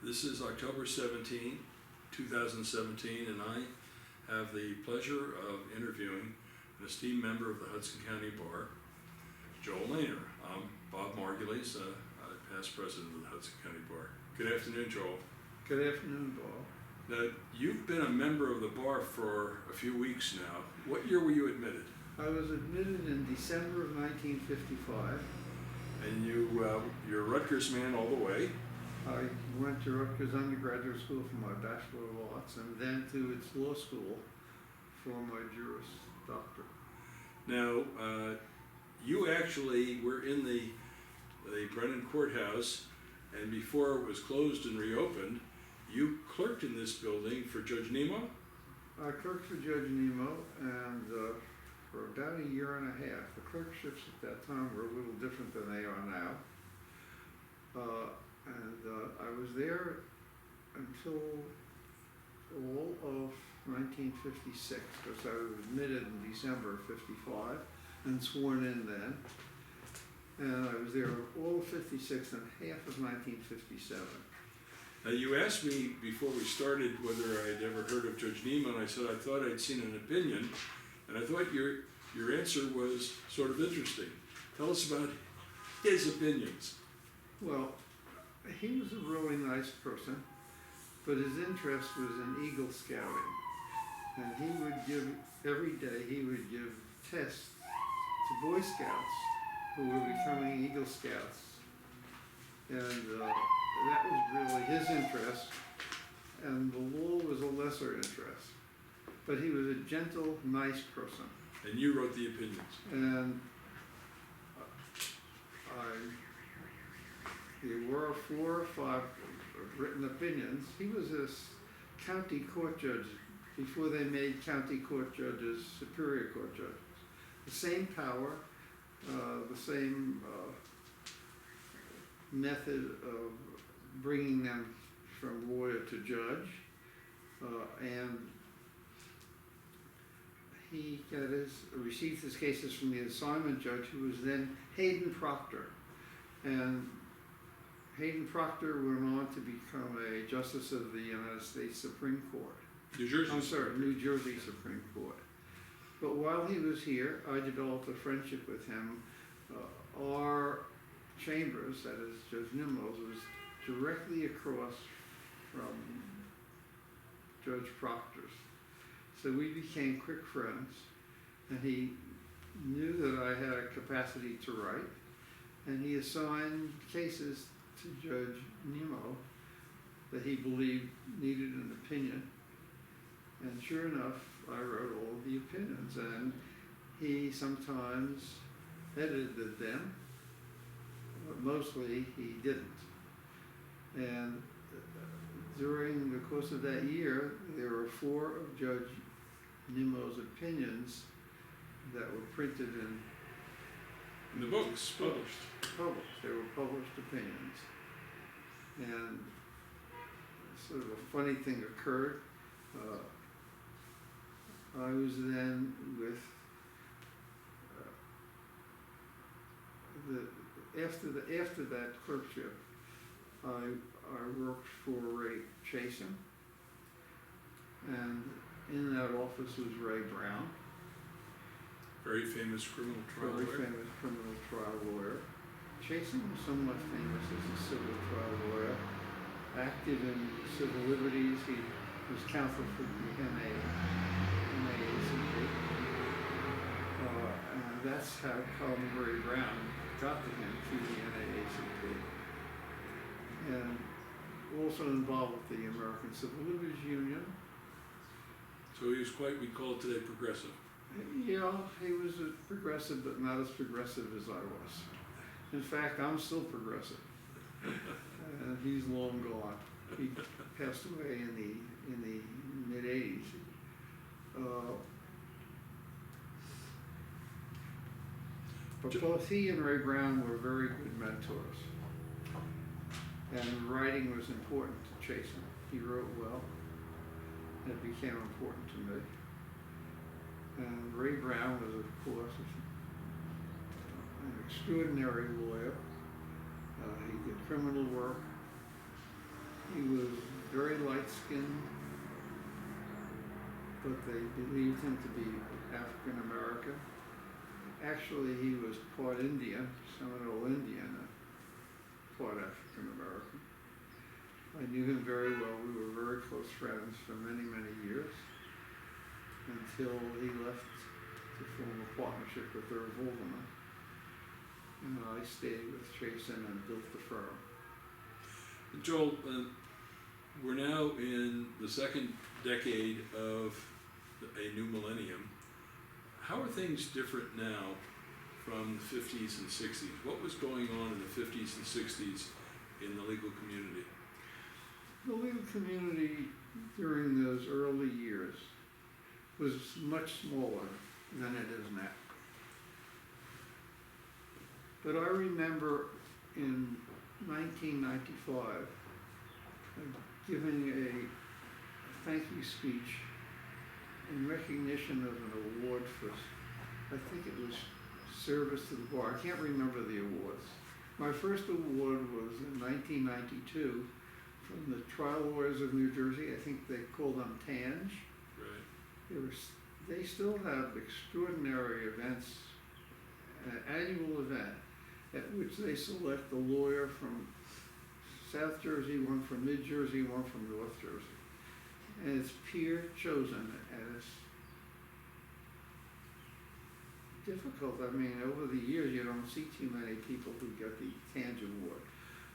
This is October 17, 2017, and I have the pleasure of interviewing an esteemed member of the Hudson County Bar, Joel Leyner. I'm Bob Margulies, past president of the Hudson County Bar. Good afternoon, Joel. Good afternoon, Bob. Now, you've been a member of the bar for a few weeks now. What year were you admitted? I was admitted in December of 1955. And you're a Rutgers man all the way. I went to Rutgers Undergraduate School for my Bachelor of Arts and then to its law school for my Juris Doctorate. Now, you actually were in the Brennan Courthouse, and before it was closed and reopened, you clerked in this building for Judge Nemo? I clerked for Judge Nemo, and for about a year and a half. The clerkships at that time were a little different than they are now. I was there until all of 1956, because I was admitted in December of 55 and sworn in then. And I was there all of 56 and half of 1957. Now, you asked me before we started whether I'd ever heard of Judge Nemo, and I said I thought I'd seen an opinion, and I thought your answer was sort of interesting. Tell us about his opinions. Well, he was a really nice person, but his interest was in Eagle Scouting. And he would give, every day, he would give tests to Boy Scouts who were becoming Eagle Scouts. And that was really his interest, and the law was a lesser interest. But he was a gentle, nice person. And you wrote the opinions. And there were 4 or 5 written opinions. He was a county court judge before they made county court judges superior court judges. The same power, the same method of bringing them from lawyer to judge, and he received his cases from the assignment judge, who was then Hayden Proctor. And Hayden Proctor went on to become a justice of the United States Supreme Court. New Jersey Supreme Court. But while he was here, I developed a friendship with him. Our chambers, that is Judge Nemo's, was directly across from Judge Proctor's. So we became quick friends, and he knew that I had a capacity to write, and he assigned cases to Judge Nemo that he believed needed an opinion. And sure enough, I wrote all of the opinions, and he sometimes edited them, but mostly he didn't. And during the course of that year, there were 4 of Judge Nemo's opinions that were printed in the books, published. They were published opinions. And sort of a funny thing occurred. I was then with after that clerkship, I worked for Ray Chasen, and in that office was Ray Brown. Very famous criminal trial lawyer. Very famous criminal trial lawyer. Chasen was somewhat famous as a civil trial lawyer, active in civil liberties. He was counsel for the NAACP. And that's how Colin Ray Brown got to him, through the NAACP. And also involved with the American Civil Liberties Union. So he was quite, we call it today, progressive. Yeah, he was a progressive, but not as progressive as I was. In fact, I'm still progressive. And he's long gone. He passed away in the mid-80s. But both he and Ray Brown were very good mentors. And writing was important to Chasen. He wrote well. And it became important to me. And Ray Brown was, of course, an extraordinary lawyer. He did criminal work. He was light-skinned, but they believed him to be African American. Actually, he was part Indian, Seminole Indian, and part African American. I knew him very well. We were very close friends for many, many years until he left to form a partnership with Irv Alderman. And I stayed with Chasen and built the firm. Joel, we're now in the second decade of a new millennium. How are things different now from the 50s and 60s? What was going on in the 50s and 60s in the legal community? The legal community during those early years was much smaller than it is now. But I remember in 1995 giving a thank you speech in recognition of an award for, I think it was service to the bar. I can't remember the awards. My first award was in 1992 from the Trial Lawyers of New Jersey. I think they called them TANJ. Right. They still have extraordinary events, an annual event at which they select a lawyer from South Jersey, one from Mid Jersey, one from North Jersey. And it's peer chosen, and it's difficult. I mean, over the years, you don't see too many people who get the TANJ award.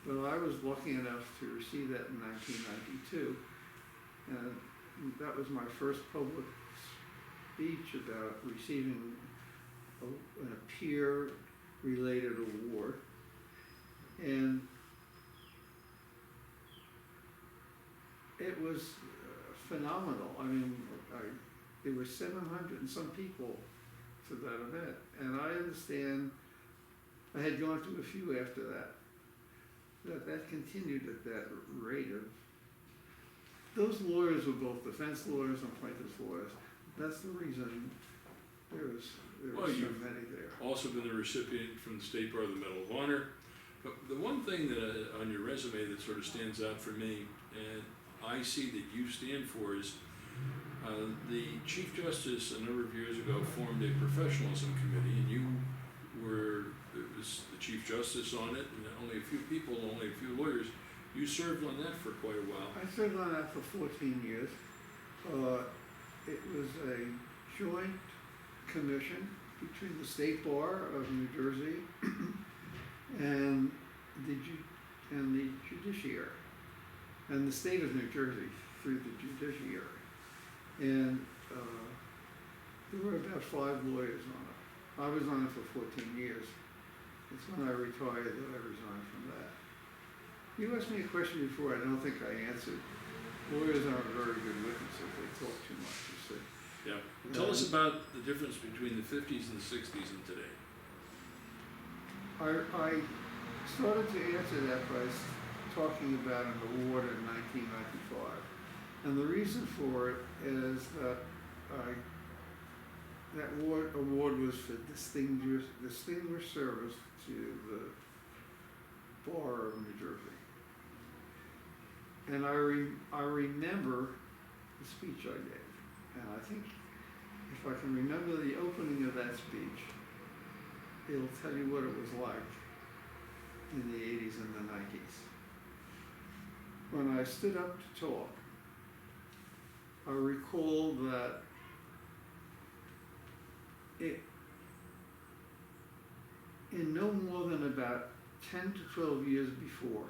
But I was lucky enough to receive that in 1992, and that was my first public speech about receiving a peer-related award. And it was phenomenal. I mean, there were 700 and some people to that event. And I understand, I had gone to a few after that continued at that rate of, those lawyers were both defense lawyers and plaintiff's lawyers. That's the reason there was so many there. Also been a recipient from the State Bar of the Medal of Honor. But the one thing that on your resume that sort of stands out for me, and I see that you stand for, is the Chief Justice a number of years ago formed a professionalism committee, and you were, it was the Chief Justice on it, and only a few people, only a few lawyers. You served on that for quite a while. I served on that for 14 years. It was a joint commission between the State Bar of New Jersey and the judiciary, and the state of New Jersey through the judiciary. And there were about 5 lawyers on it. I was on it for 14 years. It's when I retired that I resigned from that. You asked me a question before I don't think I answered. Lawyers aren't very good witnesses. They talk too much, you see. Yeah. Tell us about the difference between the 50s and the 60s and today. I started to answer that by talking about an award in 1995. And the reason for it is that that award was for distinguished service to the Bar of New Jersey. And I remember the speech I gave. And I think if I can remember the opening of that speech, it'll tell you what it was like in the 80s and the 90s. When I stood up to talk, I recall that in no more than about 10 to 12 years before,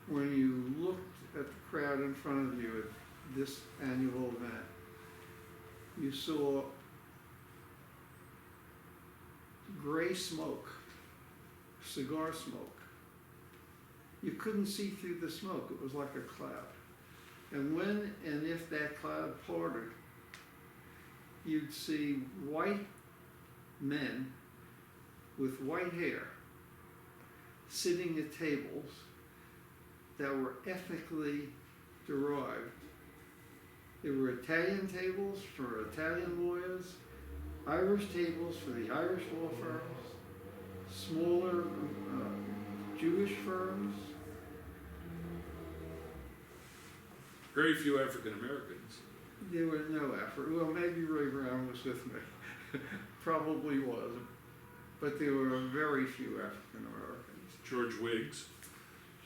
when you looked at the crowd in front of you at this annual event, you saw gray smoke, cigar smoke. You couldn't see through the smoke. It was like a cloud. And when and if that cloud parted, you'd see white men with white hair sitting at tables that were ethnically derived. There were Italian tables for Italian lawyers, Irish tables for the Irish law firms, smaller Jewish firms, Very few African Americans. There was no effort. Well, maybe Ray Brown was with me. Probably was. But there were very few African Americans. George Wiggs.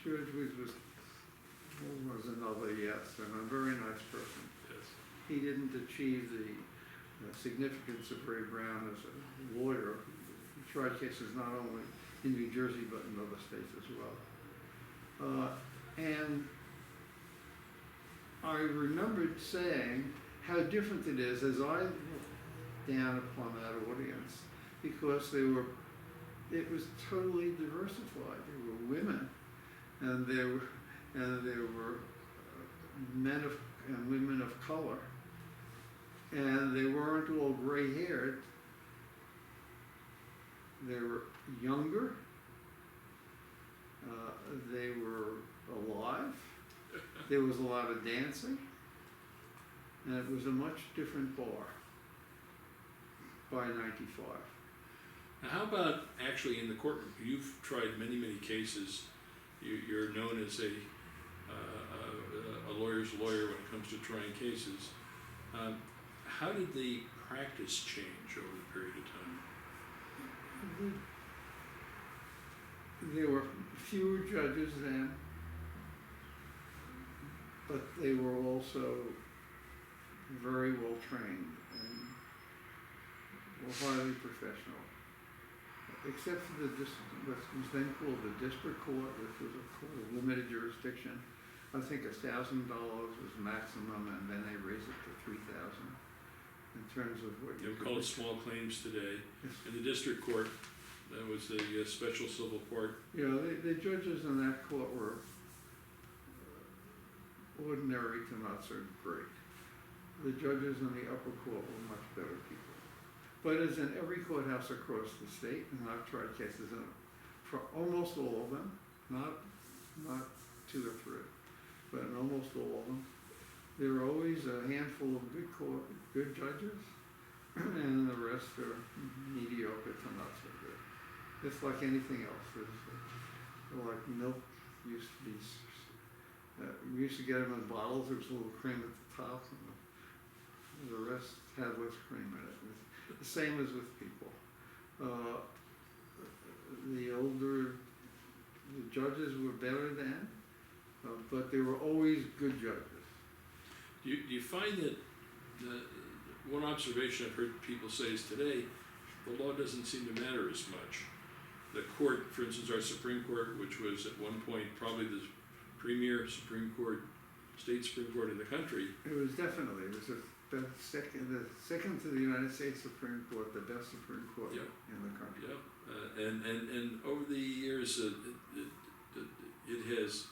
George Woods was another, yes, and a very nice person. Yes. He didn't achieve the significance of Ray Brown as a lawyer. He tried cases not only in New Jersey but in other states as well. And I remembered saying how different it is as I looked down upon that audience, because it was totally diversified. There were women, and there were men and women of color, and they weren't all gray-haired. They were younger. They were alive. There was a lot of dancing, and it was a much different bar by '95. Now, how about actually in the courtroom? You've tried many, many cases. You're known as a lawyer's lawyer when it comes to trying cases. How did the practice change over the period of time? There were fewer judges then, but they were also very well trained and were highly professional. Except for what was then called the district court, which was a court of limited jurisdiction. I think $1,000 was maximum, and then they raised it to $3,000 in terms of what You call it small claims today. Yes. In the district court, that was the special civil court. You know, the judges in that court were ordinary to not so great. The judges in the upper court were much better people. But as in every courthouse across the state, and I've tried cases in for almost all of them, not two or three, but in almost all of them, there are always a handful of good judges, and the rest are mediocre to not so good. It's like anything else. Like milk used to be, we used to get them in bottles. There was a little cream at the top, and the rest had less cream in it. The same as with people. The judges were better then, but there were always good judges. Do you find that one observation I've heard people say is today, the law doesn't seem to matter as much. The court, for instance, our Supreme Court, which was at one point probably the premier Supreme Court, state Supreme Court in the country. It was definitely, the second to the United States Supreme Court, the best Supreme Court Yeah. in the country. Yeah, and over the years, it has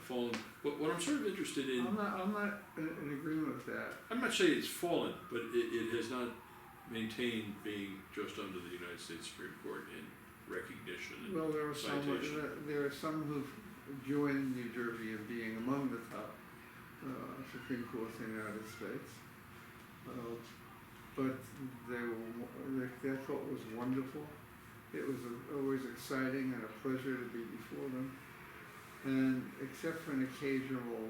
fallen. But what I'm sort of interested in, I'm not in agreement with that. I'm not saying it's fallen, but it has not maintained being just under the United States Supreme Court in recognition and Well, there are some who've joined New Jersey in being among the top Supreme Courts in the United States. But that court was wonderful. It was always exciting and a pleasure to be before them. And except for an occasional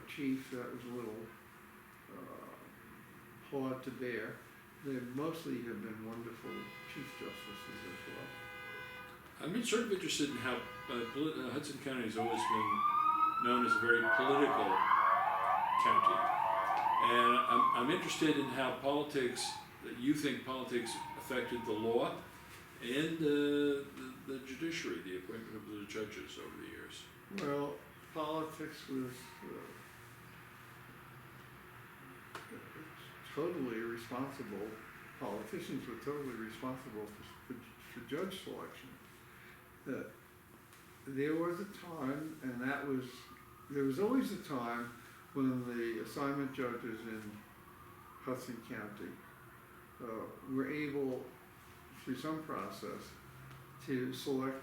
chief that was a little hard to bear, they mostly have been wonderful chief justices as well. I'm sort of interested in how Hudson County has always been known as a very political county. And I'm interested in how you think politics affected the law and the judiciary, the appointment of the judges over the years. Well, politics was totally responsible. Politicians were totally responsible for judge selection. There was a time, and there was always a time when the assignment judges in Hudson County were able, through some process, to select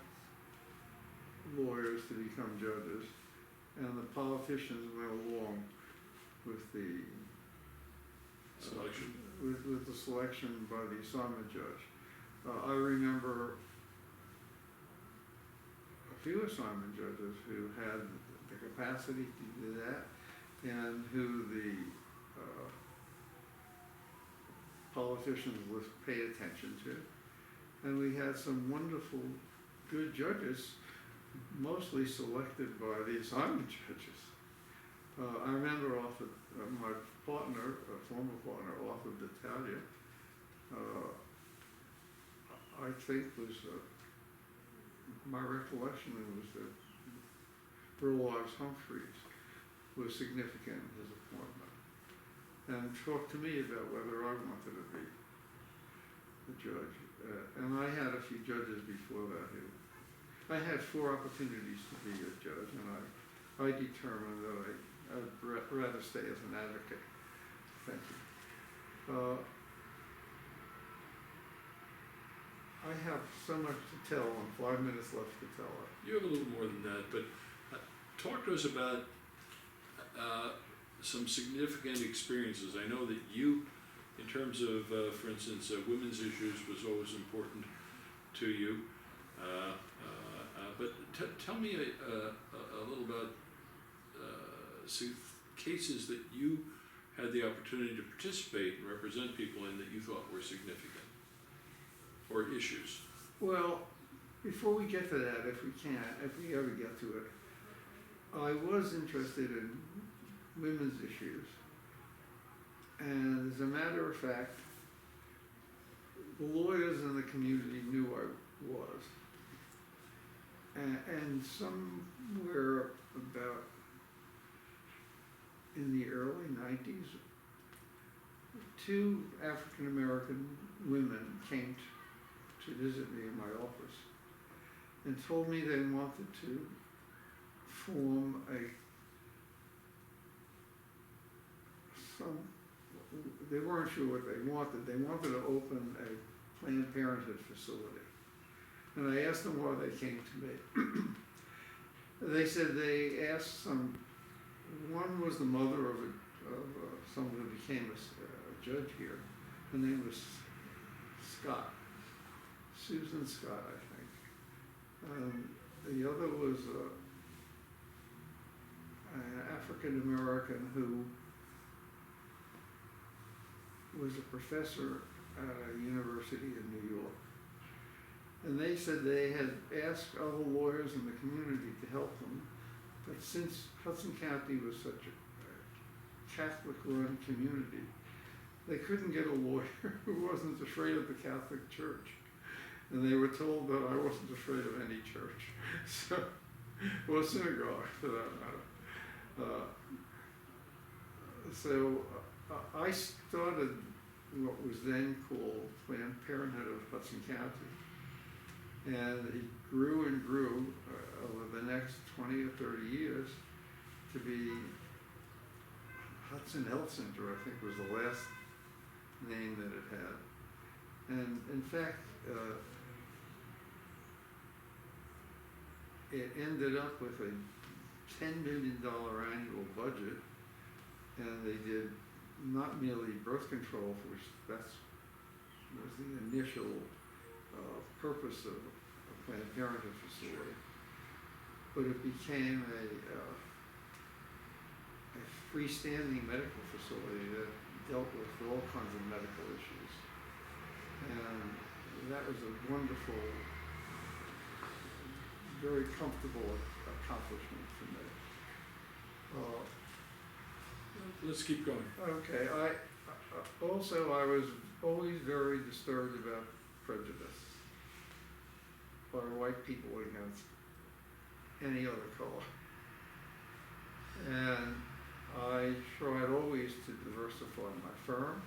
lawyers to become judges, and the politicians went along with the Selection. With the selection by the assignment judge. I remember a few assignment judges who had the capacity to do that, and who the politicians would pay attention to. And we had some wonderful, good judges, mostly selected by the assignment judges. I remember off of, my partner, a former partner, off of D'Italia, I think was, my recollection was that Burlog's Humphreys was significant in his appointment, and talked to me about whether I wanted to be the judge. And I had a few judges before that who, I had 4 opportunities to be a judge, and I determined that I'd rather stay as an advocate. Thank you. I have so much to tell and 5 minutes left to tell it. You have a little more than that, but talk to us about some significant experiences. I know that you, in terms of, for instance, women's issues was always important to you. But tell me a little about some cases that you had the opportunity to participate and represent people in that you thought were significant, or issues. Well, before we get to that, if we ever get to it, I was interested in women's issues. And as a matter of fact, the lawyers in the community knew I was. And somewhere about in the early 90s, 2 African American women came to visit me in my office and told me they wanted to form they weren't sure what they wanted. They wanted to open a Planned Parenthood facility. And I asked them why they came to me. They said they asked one was the mother of someone who became a judge here. Her name was Scott, Susan Scott, I think. The other was an African American who was a professor at a university in New York. And they said they had asked other lawyers in the community to help them, but since Hudson County was such a Catholic-run community, they couldn't get a lawyer who wasn't afraid of the Catholic Church. And they were told that I wasn't afraid of any church, so, or synagogue for that matter. So I started what was then called Planned Parenthood of Hudson County. And it grew and grew over the next 20 or 30 years to be Hudson Health Center, I think was the last name that it had. And in fact, it ended up with a $10 million annual budget, and they did not merely birth control, which was the initial purpose of a Planned Parenthood facility, but it became a freestanding medical facility that dealt with all kinds of medical issues. And that was a wonderful, very comfortable accomplishment for me. Let's keep going. Okay, I was always very disturbed about prejudice by white people against any other color. And I tried always to diversify my firm.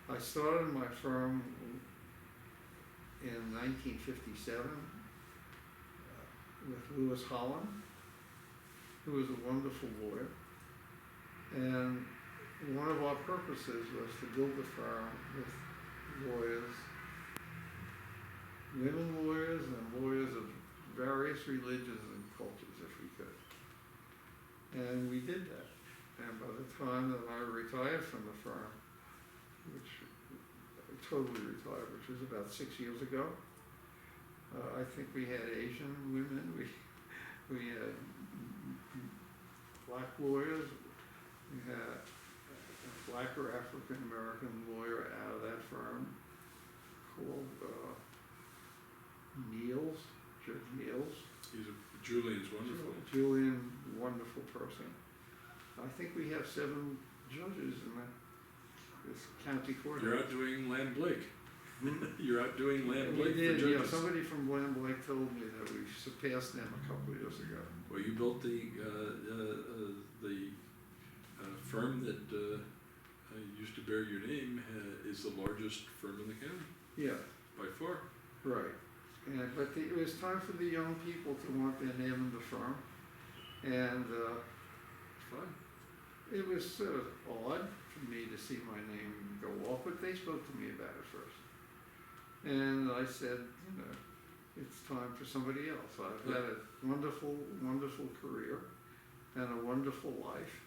I started my firm in 1957 with Lewis Holland, who was a wonderful lawyer. And one of our purposes was to build a firm with lawyers, women lawyers and lawyers of various religions and cultures, if we could. And we did that. And by the time that I retired from the firm, which totally retired, which was about 6 years ago, I think we had Asian women, black lawyers. We had a black or African-American lawyer out of that firm called Niels, Judge Niels. Julian's wonderful. Julian, wonderful person. I think we have 7 judges in this county court. You're outdoing Lamb Blake. You're outdoing Lamb We Blake for did, judges. somebody from Lamb Blake told me that we surpassed them a couple of years ago. Well, you built the firm that used to bear your name is the largest firm in the county Yeah, by far. right. But it was time for the young people to want their name in the firm. And Fine. it was sort of odd for me to see my name go off, but they spoke to me about it first. And I said, it's time for somebody else. I've had a wonderful, wonderful career and a wonderful life.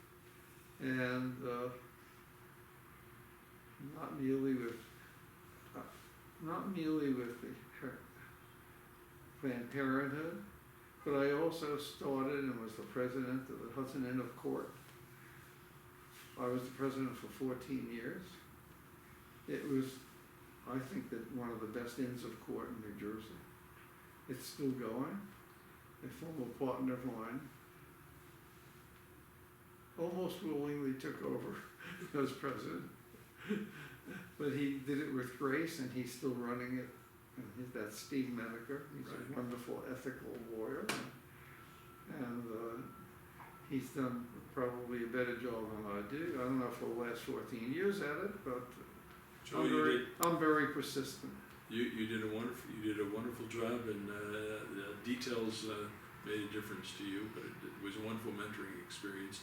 And not merely with the Planned Parenthood, but I also started and was the president of the Hudson Inn of Court. I was the president for 14 years. It was, I think, that one of the best inns of court in New Jersey. It's still going. A former partner of mine almost willingly took over as president, but he did it with grace, and he's still running it. And that's Steve Menaker. He's Right. a wonderful ethical lawyer, and he's done probably a better job than I do. I don't know for the last 14 years at it, but So I'm very persistent. you did a wonderful job, and the details made a difference to you, but it was a wonderful mentoring experience,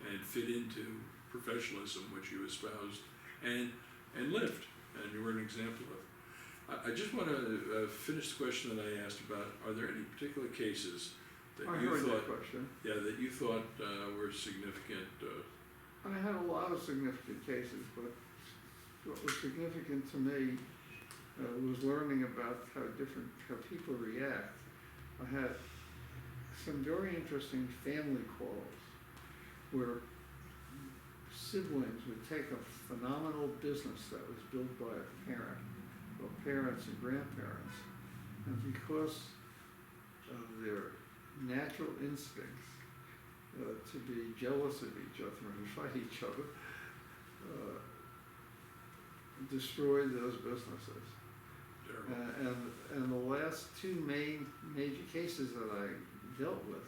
and fit into professionalism which you espoused and lived, and you were an example of. I just want to finish the question that I asked about, are there any particular cases that I you heard thought, that question. that you thought were significant? I had a lot of significant cases, but what was significant to me was learning about how people react. I had some very interesting family quarrels where siblings would take a phenomenal business that was built by a parent, or parents and grandparents, and because of their natural instincts to be jealous of each other and fight each other, destroyed those businesses. And the last 2 major cases that I dealt with,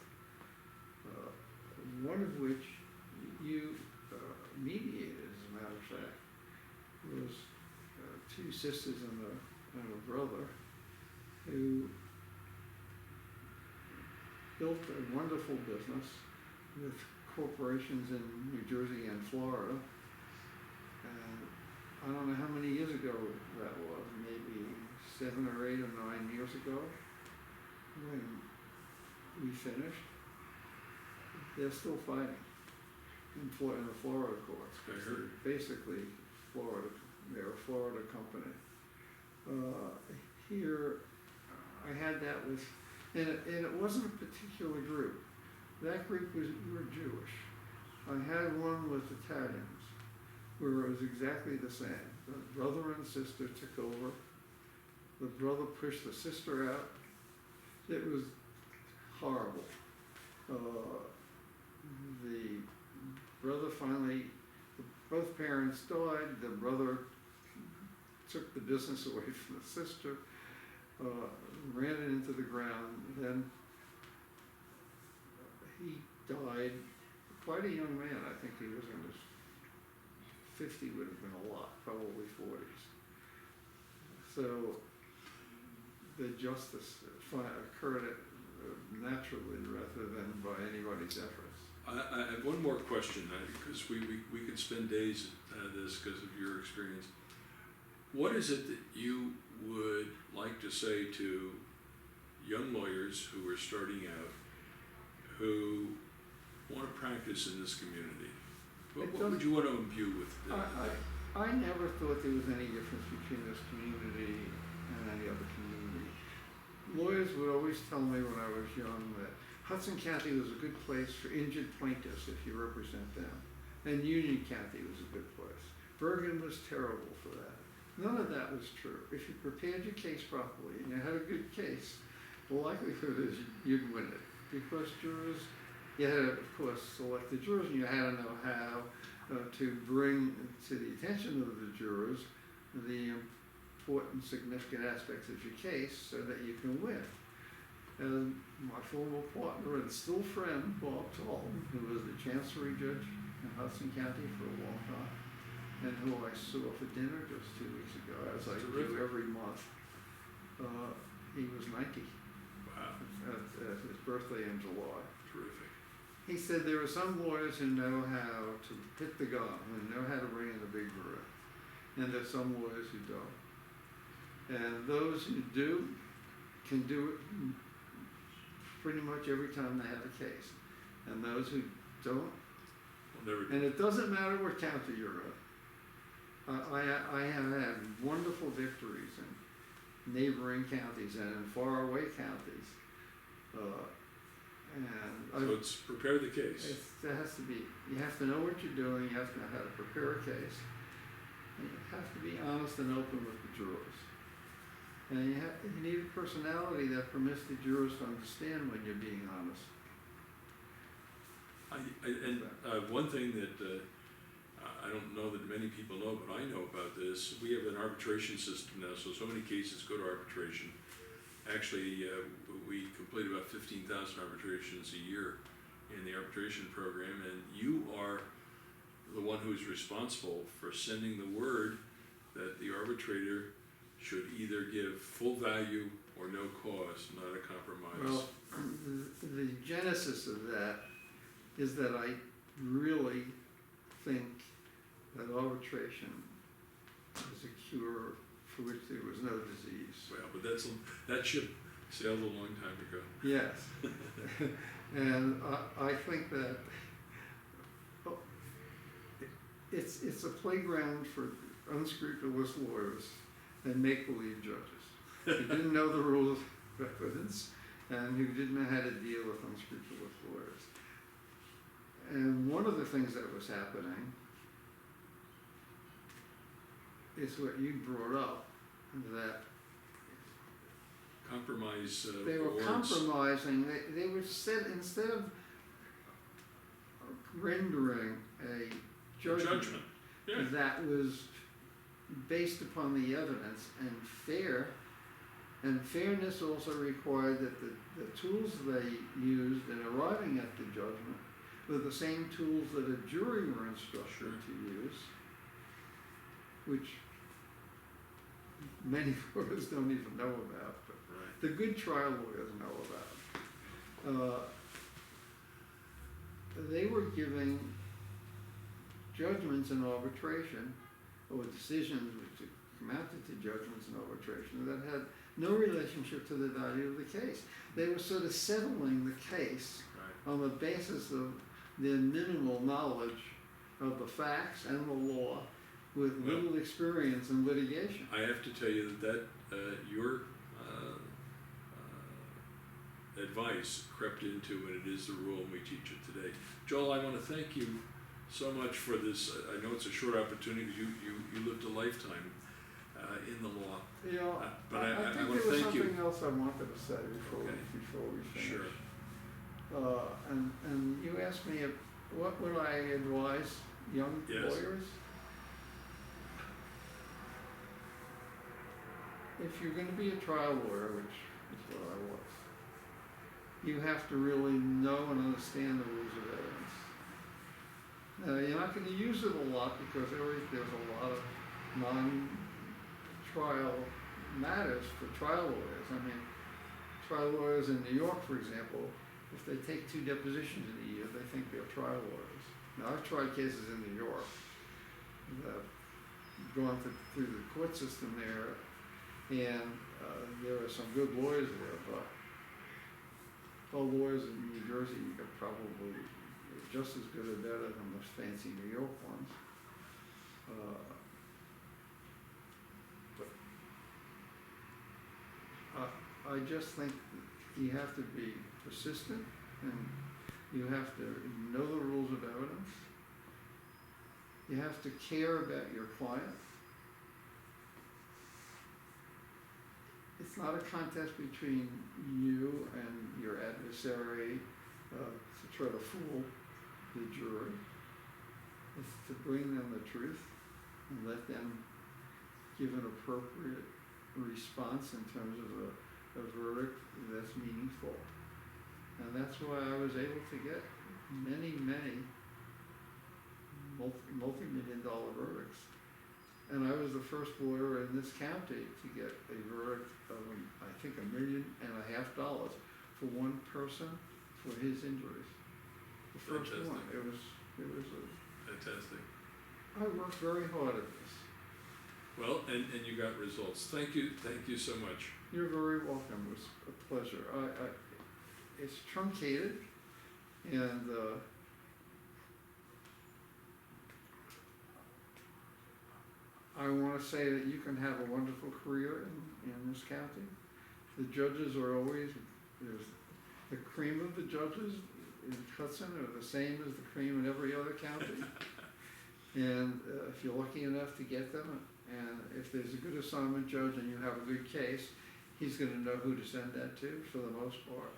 one of which you mediated, as a matter of fact, was 2 sisters and a brother who built a wonderful business with corporations in New Jersey and Florida. And I don't know how many years ago that was, maybe 7 or 8 or 9 years ago, when we finished. They're still fighting in the Florida courts. I heard. Basically, they're a Florida company. Here, I had that with, and it wasn't a particular group. That group were Jewish. I had one with Italians, where it was exactly the same. The brother and sister took over. The brother pushed the sister out. It was horrible. The brother finally, both parents died. The brother took the business away from the sister, ran it into the ground. Then he died, quite a young man. I think he was in his 50, would have been a lot, probably 40s. So the justice occurred naturally rather than by anybody's efforts. I have one more question, because we could spend days at this because of your experience. What is it that you would like to say to young lawyers who are starting out, who want to practice in this community? What would you want to imbue with? I never thought there was any difference between this community and any other community. Lawyers would always tell me when I was young that Hudson County was a good place for injured plaintiffs if you represent them. And Union County was a good place. Bergen was terrible for that. None of that was true. If you prepared your case properly and you had a good case, the likelihood is you'd win it. Because jurors, you had to, of course, select the jurors, and you had to know how to bring to the attention of the jurors the important, significant aspects of your case so that you can win. And my former partner and still friend, Bob Tall, who was the chancery judge in Hudson County for a long time, and who I saw for dinner just 2 weeks ago, as I do every month, he was 90. Wow. At his birthday in July. Terrific. He said there are some lawyers who know how to hit the gun, who know how to bring in a big verdict, and there's some lawyers who don't. And those who do can do it pretty much every time they have a case. And those who don't, and it doesn't matter what county you're in. I have had wonderful victories in neighboring counties and in faraway counties. So it's prepare the case. There has to be, you have to know what you're doing, you have to know how to prepare a case, and you have to be honest and open with the jurors. And you need a personality that permits the jurors to understand when you're being honest. One thing that I don't know that many people know, but I know about this, we have an arbitration system now, so many cases go to arbitration. Actually, we complete about 15,000 arbitrations a year in the arbitration program, and you are the one who is responsible for sending the word that the arbitrator should either give full value or no cause, not a compromise. Well, the genesis of that is that I really think that arbitration is a cure for which there was no disease. Well, but that ship sailed a long time ago. Yes. And I think that it's a playground for unscrupulous lawyers and make-believe judges who didn't know the rules of evidence and who didn't know how to deal with unscrupulous lawyers. And one of the things that was happening is what you brought up, that Compromise they were awards. compromising. They were said, instead of rendering a judgment. Yeah. That was based upon the evidence and fair, and fairness also required that the tools they used in arriving at the judgment were the same tools that a jury were instructed to use, which many lawyers don't even know about, but Right. the good trial lawyers know about. They were giving judgments in arbitration, or decisions which amounted to judgments in arbitration that had no relationship to the value of the case. They were sort of settling the case Right. on the basis of their minimal knowledge of the facts and the law, with little experience in litigation. I have to tell you that your advice crept into, and it is the rule, and we teach it today. Joel, I want to thank you so much for this. I know it's a short opportunity because you lived a lifetime in the law. You know, But I I think want there to was thank you. something else I wanted to say before we finish. Sure. And you asked me what would I advise young Yes. lawyers? If you're going to be a trial lawyer, which is what I was, you have to really know and understand the rules of evidence. Now, you're not going to use it a lot because there's a lot of non-trial matters for trial lawyers. I mean, trial lawyers in New York, for example, if they take 2 depositions in a year, they think they're trial lawyers. Now, I've tried cases in New York that have gone through the court system there, and there are some good lawyers there, but all lawyers in New Jersey are probably just as good or better than the fancy New York ones. But I just think you have to be persistent and you have to know the rules of evidence. You have to care about your client. It's not a contest between you and your adversary to try to fool the jury. It's to bring them the truth and let them give an appropriate response in terms of a verdict that's meaningful. And that's why I was able to get many multi-million-dollar verdicts. And I was the first lawyer in this county to get a verdict of, I think, $1.5 million for one person for his injuries. The first Fantastic. one. It was Fantastic. I worked very hard at this. Well, and you got results. Thank you so much. You're very welcome. It was a pleasure. It's truncated, and I want to say that you can have a wonderful career in this county. The judges are always, there's the cream of the judges in Hudson are the same as the cream in every other county. And if you're lucky enough to get them, and if there's a good assignment judge and you have a good case, he's going to know who to send that to for the most part.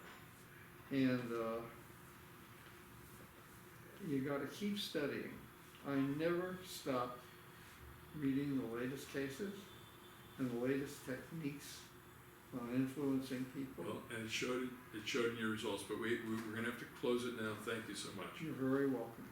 And you got to keep studying. I never stopped reading the latest cases and the latest techniques on influencing people. Well, and it showed in your results, but we're going to have to close it now. Thank you so much. You're very welcome.